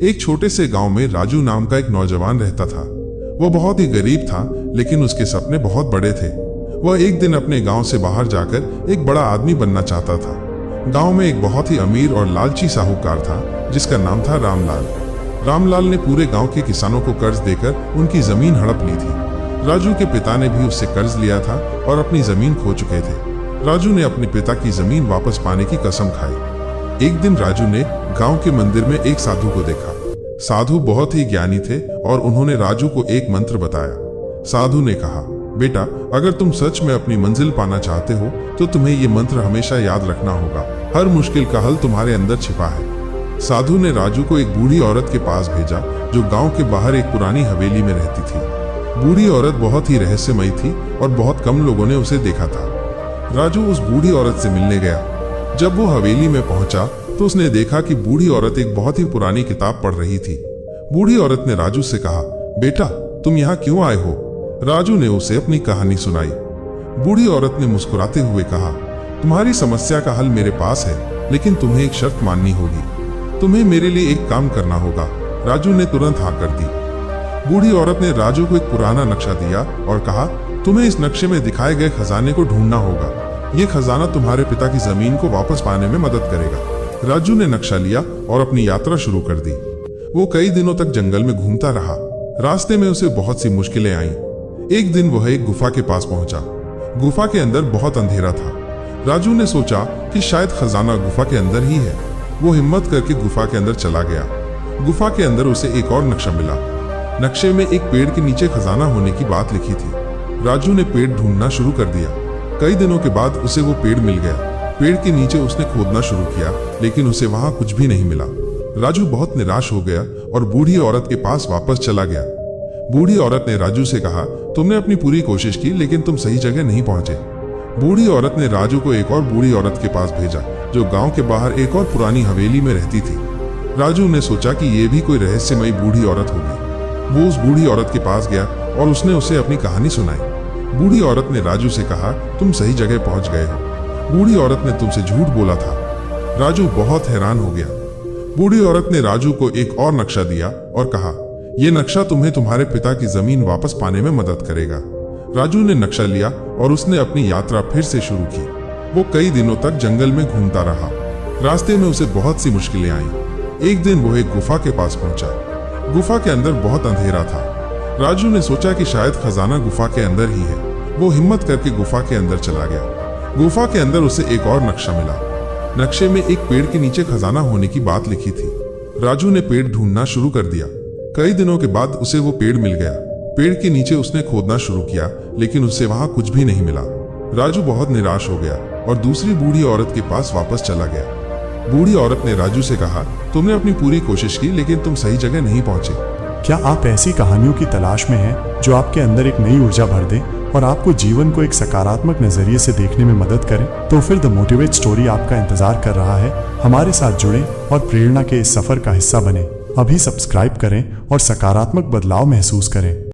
एक छोटे से गांव में राजू नाम का एक नौजवान रहता था। वो बहुत ही गरीब था, लेकिन उसके सपने बहुत बड़े थे। वह एक दिन अपने गांव से बाहर जाकर एक बड़ा आदमी बनना चाहता था। गांव में एक बहुत ही अमीर और लालची साहूकार था, जिसका नाम था रामलाल। रामलाल ने पूरे गांव के किसानों को कर्ज देकर उनकी जमीन हड़प ली थी। राजू के पिता ने भी उससे कर्ज लिया था और अपनी जमीन खो चुके थे। राजू ने अपने पिता की जमीन वापस पाने की कसम खाई। एक दिन राजू ने गांव के मंदिर में एक साधु को देखा। साधु बहुत ही ज्ञानी थे और उन्होंने राजू को एक मंत्र बताया। साधु ने कहा, बेटा, अगर तुम सच में अपनी मंजिल पाना चाहते हो तो तुम्हें ये मंत्र हमेशा याद रखना होगा। हर मुश्किल का हल तुम्हारे अंदर छिपा है। साधु ने राजू को एक बूढ़ी औरत के पास भेजा, जो गांव के बाहर एक पुरानी हवेली में रहती थी। बूढ़ी औरत बहुत ही रहस्यमयी थी और बहुत कम लोगों ने उसे देखा था। राजू उस बूढ़ी औरत से मिलने गया। जब वो हवेली में पहुंचा तो उसने देखा कि बूढ़ी औरत एक बहुत ही पुरानी किताब पढ़ रही थी। बूढ़ी औरत ने राजू से कहा, बेटा, तुम यहाँ क्यों आए हो? राजू ने उसे अपनी कहानी सुनाई। बूढ़ी औरत ने मुस्कुराते हुए कहा, तुम्हारी समस्या का हल मेरे पास है, लेकिन तुम्हें एक शर्त माननी होगी। तुम्हें मेरे लिए एक काम करना होगा। राजू ने तुरंत हाँ कर दी। बूढ़ी औरत ने राजू को एक पुराना नक्शा दिया और कहा, तुम्हें इस नक्शे में दिखाए गए खजाने को ढूंढना होगा। ये खजाना तुम्हारे पिता की जमीन को वापस पाने में मदद करेगा। राजू ने नक्शा लिया और अपनी यात्रा शुरू कर दी। वो कई दिनों तक जंगल में घूमता रहा। रास्ते में उसे बहुत सी मुश्किलें आईं। एक दिन वह एक गुफा के पास पहुंचा। गुफा के अंदर बहुत अंधेरा था। राजू ने सोचा कि शायद खजाना गुफा के अंदर ही है। वो हिम्मत करके गुफा के अंदर चला गया। गुफा के अंदर उसे एक और नक्शा मिला। नक्शे में एक पेड़ के नीचे खजाना होने की बात लिखी थी। राजू ने पेड़ ढूंढना शुरू कर दिया। कई दिनों के बाद उसे वो पेड़ मिल गया। पेड़ के नीचे उसने खोदना शुरू किया, लेकिन उसे वहां कुछ भी नहीं मिला। राजू बहुत निराश हो गया और बूढ़ी औरत के पास वापस चला गया। बूढ़ी औरत ने राजू से कहा, तुमने अपनी पूरी कोशिश की, लेकिन तुम सही जगह नहीं पहुंचे। बूढ़ी औरत ने राजू को एक और बूढ़ी औरत के पास भेजा, जो गांव के बाहर एक और पुरानी हवेली में रहती थी। राजू ने सोचा कि ये भी कोई रहस्यमयी बूढ़ी औरत होगी। वो उस बूढ़ी औरत के पास गया और उसने उसे अपनी कहानी सुनाई। बूढ़ी औरत ने राजू से कहा, तुम सही जगह पहुंच गए हो। बूढ़ी औरत ने तुमसे झूठ बोला था। राजू बहुत हैरान हो गया। बूढ़ी औरत ने राजू को एक और नक्शा दिया और कहा, यह नक्शा तुम्हें तुम्हारे पिता की जमीन वापस पाने में मदद करेगा। राजू ने नक्शा लिया और उसने अपनी यात्रा फिर से शुरू की। वो कई दिनों तक जंगल में घूमता रहा। रास्ते में उसे बहुत सी मुश्किलें आईं। एक दिन वो एक गुफा के पास पहुंचा। गुफा के अंदर बहुत अंधेरा था। राजू ने सोचा कि शायद खजाना गुफा के अंदर ही है। वो हिम्मत करके गुफा के अंदर चला गया। गुफा के अंदर उसे एक और नक्शा मिला। नक्शे में एक पेड़ के नीचे खजाना होने की बात लिखी थी। राजू ने पेड़ ढूंढना शुरू कर दिया। कई दिनों के बाद उसे वो पेड़ मिल गया। पेड़ के नीचे उसने खोदना शुरू किया, लेकिन उसे वहां कुछ भी नहीं मिला। राजू बहुत निराश हो गया और दूसरी बूढ़ी औरत के पास वापस चला गया। बूढ़ी औरत ने राजू से कहा, तुमने अपनी पूरी कोशिश की, लेकिन तुम सही जगह नहीं पहुंचे। क्या आप ऐसी कहानियों की तलाश में हैं जो आपके अंदर एक नई ऊर्जा भर दें और आपको जीवन को एक सकारात्मक नजरिए से देखने में मदद करें? तो फिर द मोटिवेट स्टोरी आपका इंतजार कर रहा है। हमारे साथ जुड़ें और प्रेरणा के इस सफर का हिस्सा बने। अभी सब्सक्राइब करें और सकारात्मक बदलाव महसूस करें।